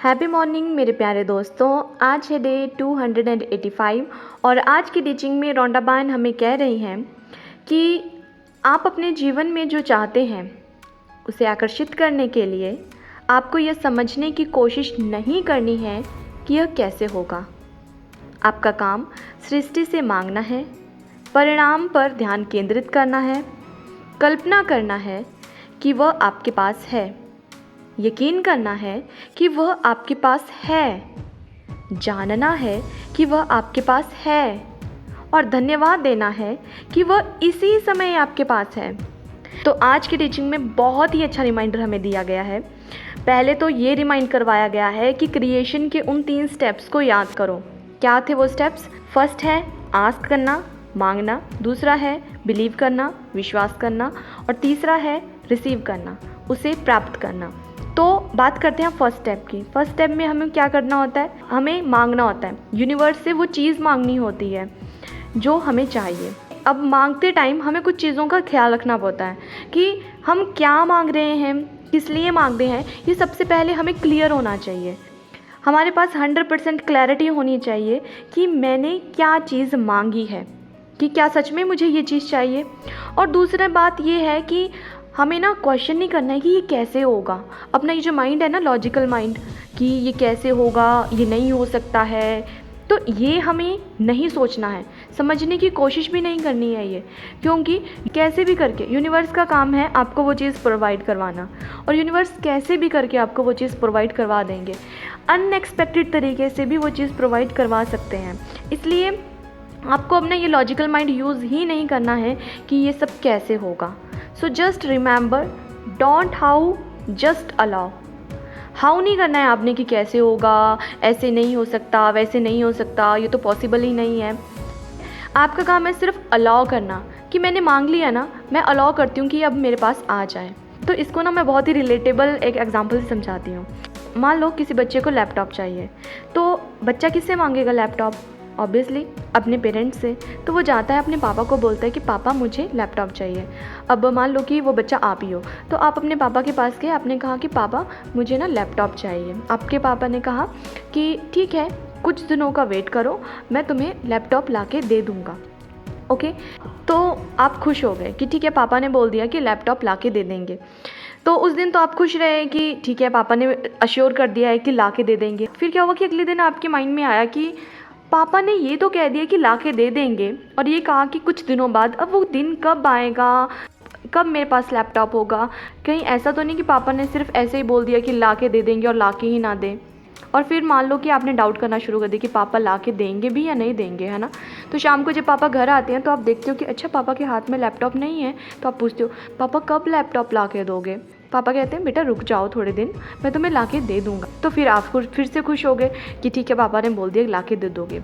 Happy morning मेरे प्यारे दोस्तों। आज है डे 285 और आज की टीचिंग में रोंडा बायन हमें कह रही हैं कि आप अपने जीवन में जो चाहते हैं उसे आकर्षित करने के लिए आपको यह समझने की कोशिश नहीं करनी है कि यह कैसे होगा। आपका काम सृष्टि से मांगना है, परिणाम पर ध्यान केंद्रित करना है, कल्पना करना है कि वह आपके पास है, यकीन करना है कि वह आपके पास है, जानना है कि वह आपके पास है और धन्यवाद देना है कि वह इसी समय आपके पास है। तो आज की टीचिंग में बहुत ही अच्छा रिमाइंडर हमें दिया गया है। पहले तो ये रिमाइंड करवाया गया है कि क्रिएशन के उन 3 स्टेप्स को याद करो। क्या थे वो स्टेप्स? फर्स्ट है आस्क करना, मांगना, दूसरा है बिलीव करना, विश्वास करना और तीसरा है रिसीव करना, उसे प्राप्त करना। तो बात करते हैं फर्स्ट स्टेप की। फर्स्ट स्टेप में हमें क्या करना होता है? हमें मांगना होता है, यूनिवर्स से वो चीज़ मांगनी होती है जो हमें चाहिए। अब मांगते टाइम हमें कुछ चीज़ों का ख्याल रखना पड़ता है कि हम क्या मांग रहे हैं, किस लिए मांग रहे हैं। ये सबसे पहले हमें क्लियर होना चाहिए। हमारे पास 100% क्लैरिटी होनी चाहिए कि मैंने क्या चीज़ मांगी है, कि क्या सच में मुझे ये चीज़ चाहिए। और दूसरी बात ये है कि हमें ना क्वेश्चन नहीं करना है कि ये कैसे होगा। अपना ये जो माइंड है ना, लॉजिकल माइंड, कि ये कैसे होगा, ये नहीं हो सकता है, तो ये हमें नहीं सोचना है, समझने की कोशिश भी नहीं करनी है ये। क्योंकि कैसे भी करके यूनिवर्स का काम है आपको वो चीज़ प्रोवाइड करवाना, और यूनिवर्स कैसे भी करके आपको वो चीज़ प्रोवाइड करवा देंगे। अनएक्सपेक्टेड तरीके से भी वो चीज़ प्रोवाइड करवा सकते हैं। इसलिए आपको अपना ये लॉजिकल माइंड यूज़ ही नहीं करना है कि ये सब कैसे होगा। So just remember, don't how, just allow. How नहीं करना है आपने कि कैसे होगा, ऐसे नहीं हो सकता, वैसे नहीं हो सकता, ये तो पॉसिबल ही नहीं है। आपका काम है सिर्फ अलाउ करना कि मैंने मांग लिया ना, मैं अलाउ करती हूँ कि अब मेरे पास आ जाए। तो इसको ना मैं बहुत ही रिलेटेबल एक एग्जांपल से समझाती हूँ। मान लो किसी बच्चे को लैपटॉप चाहिए, तो बच्चा किससे मांगेगा लैपटॉप? ऑब्वियसली अपने पेरेंट्स से। तो वो जाता है अपने पापा को, बोलता है कि पापा मुझे लैपटॉप चाहिए। अब मान लो कि वो बच्चा आप ही हो, तो आप अपने पापा के पास गए, आपने कहा कि पापा मुझे ना लैपटॉप चाहिए। आपके पापा ने कहा कि ठीक है, कुछ दिनों का वेट करो, मैं तुम्हें लैपटॉप ला के दे दूँगा। ओके, तो आप खुश हो गए कि ठीक है, पापा ने बोल दिया कि लैपटॉप ला के दे देंगे। तो उस दिन तो आप खुश रहे कि ठीक है, पापा ने अश्योर कर दिया है कि ला के दे देंगे। फिर क्या हुआ कि अगले दिन आपके माइंड में आया कि पापा ने ये तो कह दिया कि ला के दे देंगे, और ये कहा कि कुछ दिनों बाद। अब वो दिन कब आएगा, कब मेरे पास लैपटॉप होगा? कहीं ऐसा तो नहीं कि पापा ने सिर्फ ऐसे ही बोल दिया कि ला के दे देंगे और ला के ही ना दें। और फिर मान लो कि आपने डाउट करना शुरू कर दिया कि पापा ला के देंगे भी या नहीं देंगे, है ना। तो शाम को जब पापा घर आते हैं तो आप देखते हो कि अच्छा पापा के हाथ में लैपटॉप नहीं है। तो आप पूछते हो पापा कब लैपटॉप ला के दोगे? पापा कहते हैं बेटा रुक जाओ थोड़े दिन, मैं तुम्हें ला के दे दूँगा। तो फिर आप फिर से खुश हो गए कि ठीक है, पापा ने बोल दिया ला के दे दोगे।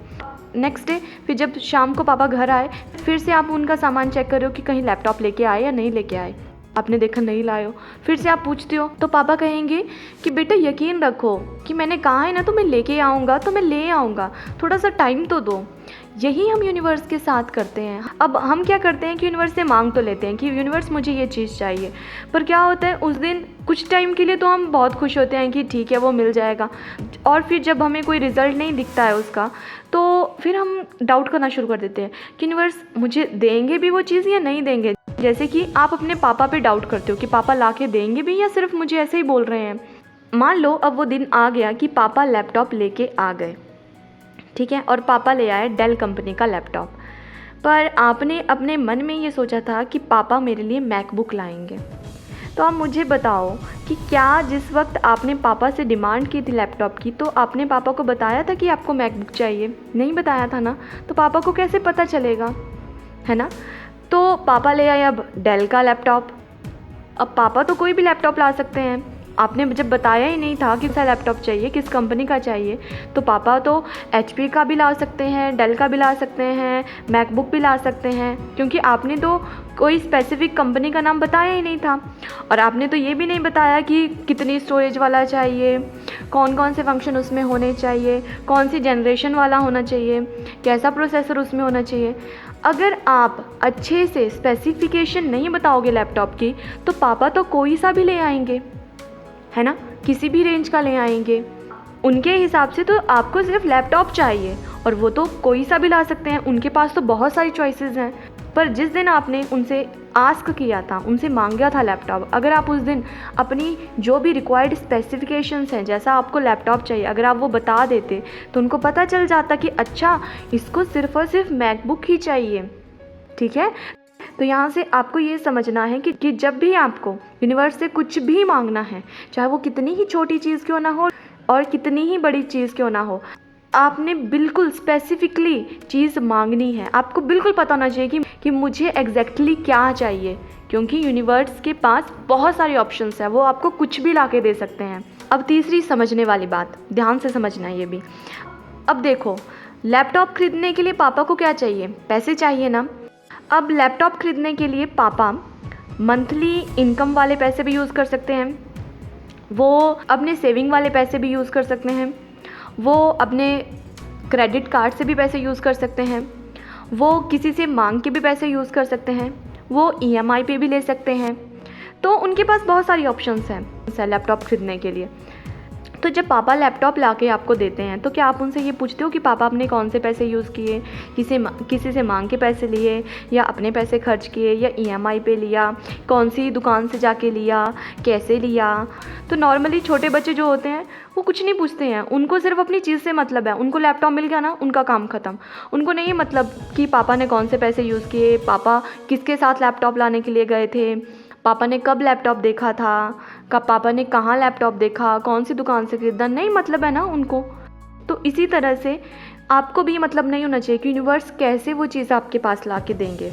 नेक्स्ट डे फिर जब शाम को पापा घर आए, फिर से आप उनका सामान चेक कर रहे हो कि कहीं लैपटॉप लेके आए या नहीं लेके आए। आपने देखा नहीं लाए हो, फिर से आप पूछते हो, तो पापा कहेंगे कि बेटा यकीन रखो कि मैंने कहा है ना तो मैं लेके आऊँगा, तो मैं ले आऊँगा, थोड़ा सा टाइम तो दो। यही हम यूनिवर्स के साथ करते हैं। अब हम क्या करते हैं कि यूनिवर्स से मांग तो लेते हैं कि यूनिवर्स मुझे ये चीज़ चाहिए, पर क्या होता है उस दिन कुछ टाइम के लिए तो हम बहुत खुश होते हैं कि ठीक है वो मिल जाएगा, और फिर जब हमें कोई रिज़ल्ट नहीं दिखता है उसका, तो फिर हम डाउट करना शुरू कर देते हैं कि यूनिवर्स मुझे देंगे भी वो चीज़ या नहीं देंगे। जैसे कि आप अपने पापा पे डाउट करते हो कि पापा ला के देंगे भी या सिर्फ मुझे ऐसे ही बोल रहे हैं। मान लो अब वो दिन आ गया कि पापा लैपटॉप लेके आ गए, ठीक है, और पापा ले आए डेल कंपनी का लैपटॉप। पर आपने अपने मन में ये सोचा था कि पापा मेरे लिए मैकबुक लाएंगे। तो आप मुझे बताओ कि क्या जिस वक्त आपने पापा से डिमांड की थी लैपटॉप की, तो आपने पापा को बताया था कि आपको मैकबुक चाहिए? नहीं बताया था ना। तो पापा को कैसे पता चलेगा, है ना। तो पापा ले आए अब डेल का लैपटॉप। अब पापा तो कोई भी लैपटॉप ला सकते हैं, आपने जब बताया ही नहीं था किस लैपटॉप चाहिए, किस कंपनी का चाहिए, तो पापा तो HP का भी ला सकते हैं, डेल का भी ला सकते हैं, मैकबुक भी ला सकते हैं, क्योंकि आपने तो कोई स्पेसिफिक कंपनी का नाम बताया ही नहीं था। और आपने तो ये भी नहीं बताया कि कितनी स्टोरेज वाला चाहिए, कौन कौन से फंक्शन उसमें होने चाहिए, कौन सी जनरेशन वाला होना चाहिए, कैसा प्रोसेसर उसमें होना चाहिए। अगर आप अच्छे से स्पेसिफिकेशन नहीं बताओगे लैपटॉप की, तो पापा तो कोई सा भी ले आएंगे, है ना, किसी भी रेंज का ले आएंगे। उनके हिसाब से तो आपको सिर्फ लैपटॉप चाहिए, और वो तो कोई सा भी ला सकते हैं, उनके पास तो बहुत सारी चॉइसेस हैं। पर जिस दिन आपने उनसे आस्क किया था, उनसे मांगा था लैपटॉप, अगर आप उस दिन अपनी जो भी रिक्वायर्ड स्पेसिफिकेशंस हैं, जैसा आपको लैपटॉप चाहिए, अगर आप वो बता देते तो उनको पता चल जाता कि अच्छा इसको सिर्फ और सिर्फ मैकबुक ही चाहिए। ठीक है, तो यहाँ से आपको ये समझना है कि जब भी आपको यूनिवर्स से कुछ भी मांगना है, चाहे वो कितनी ही छोटी चीज़ क्यों ना हो और कितनी ही बड़ी चीज़ क्यों ना हो, आपने बिल्कुल स्पेसिफिकली चीज़ मांगनी है। आपको बिल्कुल पता होना चाहिए कि मुझे एग्जैक्टली क्या चाहिए, क्योंकि यूनिवर्स के पास बहुत सारे ऑप्शंस हैं, वो आपको कुछ भी ला के दे सकते हैं। अब तीसरी समझने वाली बात, ध्यान से समझना है ये भी। अब देखो, लैपटॉप खरीदने के लिए पापा को क्या चाहिए? पैसे चाहिए ना। अब लैपटॉप खरीदने के लिए पापा मंथली इनकम वाले पैसे भी यूज़ कर सकते हैं, वो अपने सेविंग वाले पैसे भी यूज़ कर सकते हैं, वो अपने क्रेडिट कार्ड से भी पैसे यूज़ कर सकते हैं, वो किसी से मांग के भी पैसे यूज़ कर सकते हैं, वो EMI पे भी ले सकते हैं। तो उनके पास बहुत सारी ऑप्शंस हैं लैपटॉप खरीदने के लिए। तो जब पापा लैपटॉप लाके आपको देते हैं तो क्या आप उनसे ये पूछते हो कि पापा आपने कौन से पैसे यूज़ किए, किसी से मांग के पैसे लिए या अपने पैसे खर्च किए या EMI पे लिया, कौन सी दुकान से जाके लिया, कैसे लिया? तो नॉर्मली छोटे बच्चे जो होते हैं वो कुछ नहीं पूछते हैं, उनको सिर्फ अपनी चीज़ से मतलब है। उनको लैपटॉप मिल गया ना, उनका काम ख़त्म। उनको नहीं मतलब कि पापा ने कौन से पैसे यूज़ किए, पापा किसके साथ लैपटॉप लाने के लिए गए थे, पापा ने कब लैपटॉप देखा था, कब पापा ने कहाँ लैपटॉप देखा, कौन सी दुकान से खरीदा, नहीं मतलब है ना उनको। तो इसी तरह से आपको भी मतलब नहीं होना चाहिए कि यूनिवर्स कैसे वो चीज़ आपके पास ला के देंगे।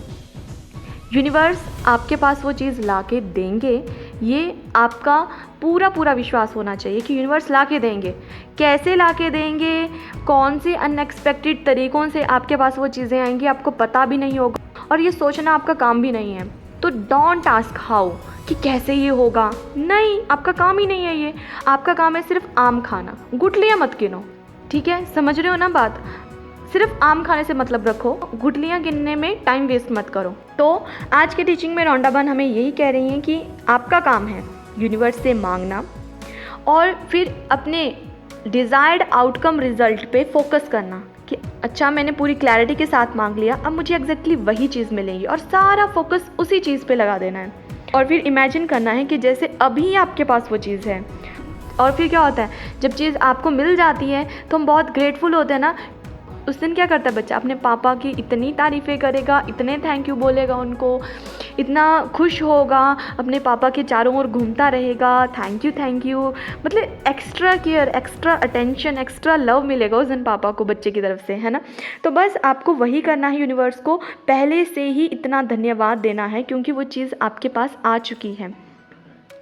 यूनिवर्स आपके पास वो चीज़ ला के देंगे, ये आपका पूरा विश्वास होना चाहिए कि यूनिवर्स ला के देंगे। कैसे ला के देंगे, कौन से अनएक्सपेक्टेड तरीक़ों से आपके पास वो चीज़ें आएंगी, आपको पता भी नहीं होगा, और ये सोचना आपका काम भी नहीं है। तो डोंट आस्क हाउ, कि कैसे ये होगा, नहीं, आपका काम ही नहीं है ये। आपका काम है सिर्फ आम खाना, गुठलियाँ मत गिनो। ठीक है, समझ रहे हो ना बात? सिर्फ आम खाने से मतलब रखो, गुठलियाँ गिनने में टाइम वेस्ट मत करो। तो आज की टीचिंग में रौंडाबान हमें यही कह रही हैं कि आपका काम है यूनिवर्स से मांगना और फिर अपने डिज़ायर्ड आउटकम रिजल्ट पे फोकस करना कि अच्छा मैंने पूरी क्लैरिटी के साथ मांग लिया, अब मुझे एग्जैक्टली वही चीज़ मिलेगी, और सारा फोकस उसी चीज़ पे लगा देना है। और फिर इमेजिन करना है कि जैसे अभी आपके पास वो चीज़ है। और फिर क्या होता है, जब चीज़ आपको मिल जाती है तो हम बहुत ग्रेटफुल होते हैं ना। उस दिन क्या करता है बच्चा, अपने पापा की इतनी तारीफ़ें करेगा, इतने थैंक यू बोलेगा उनको, इतना खुश होगा, अपने पापा के चारों ओर घूमता रहेगा, थैंक यू, मतलब extra care, extra attention, extra love मिलेगा उस दिन पापा को बच्चे की तरफ से, है ना। तो बस आपको वही करना है, यूनिवर्स को पहले से ही इतना धन्यवाद देना है क्योंकि वो चीज़ आपके पास आ चुकी है।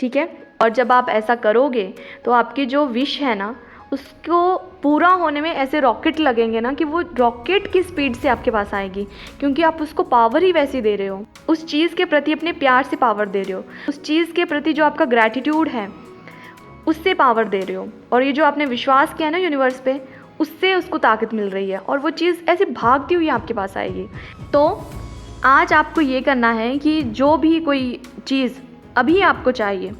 ठीक है, और जब आप ऐसा करोगे तो आपकी जो विश है ना, उसको पूरा होने में ऐसे रॉकेट लगेंगे ना कि वो रॉकेट की स्पीड से आपके पास आएगी, क्योंकि आप उसको पावर ही वैसी दे रहे हो, उस चीज़ के प्रति अपने प्यार से पावर दे रहे हो, उस चीज़ के प्रति जो आपका ग्रैटिट्यूड है उससे पावर दे रहे हो, और ये जो आपने विश्वास किया ना यूनिवर्स पे, उससे उसको ताकत मिल रही है और वो चीज़ ऐसे भागती हुई आपके पास आएगी। तो आज आपको ये करना है कि जो भी कोई चीज़ अभी आपको चाहिए,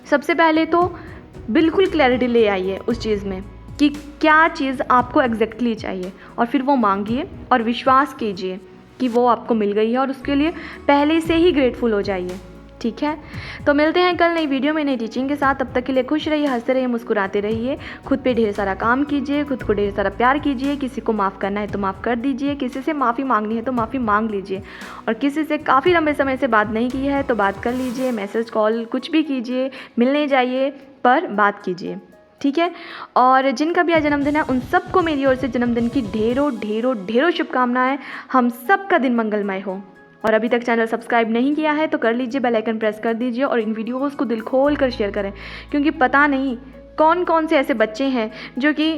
सबसे पहले तो बिल्कुल क्लैरिटी ले आइए उस चीज़ में कि क्या चीज़ आपको एग्जैक्टली चाहिए, और फिर वो मांगिए और विश्वास कीजिए कि वो आपको मिल गई है, और उसके लिए पहले से ही ग्रेटफुल हो जाइए। ठीक है, तो मिलते हैं कल नई वीडियो में नई टीचिंग के साथ। तब तक के लिए खुश रहिए, हंसते रहिए, मुस्कुराते रहिए, खुद पे ढेर सारा काम कीजिए, खुद को ढेर सारा प्यार कीजिए, किसी को माफ़ करना है तो माफ़ कर दीजिए, किसी से माफ़ी मांगनी है तो माफ़ी मांग लीजिए, और किसी से काफ़ी लंबे समय से बात नहीं की है तो बात कर लीजिए, मैसेज कॉल कुछ भी कीजिए, मिलने जाइए पर बात कीजिए। ठीक है, और जिनका भी आज जन्मदिन है उन सबको मेरी ओर से जन्मदिन की ढेरों ढेरों ढेरों शुभकामनाएं। हम सबका दिन मंगलमय हो। और अभी तक चैनल सब्सक्राइब नहीं किया है तो कर लीजिए, बेल आइकन प्रेस कर दीजिए, और इन वीडियोज़ को दिल खोल कर शेयर करें, क्योंकि पता नहीं कौन कौन से ऐसे बच्चे हैं जो कि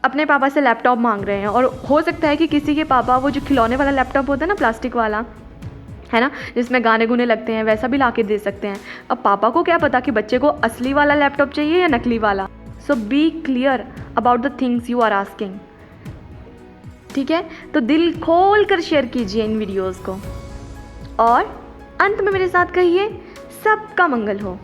अपने पापा से लैपटॉप मांग रहे हैं, और हो सकता है कि किसी के पापा वो जो खिलौने वाला लैपटॉप होता है ना, प्लास्टिक वाला, है ना, जिसमें गाने गुने लगते हैं, वैसा भी ला के दे सकते हैं। अब पापा को क्या पता कि बच्चे को असली वाला लैपटॉप चाहिए या नकली वाला। So be clear about the things you are asking. ठीक है, तो दिल खोल कर शेयर कीजिए इन वीडियोज़ को, और अंत में मेरे साथ कहिए सबका मंगल हो।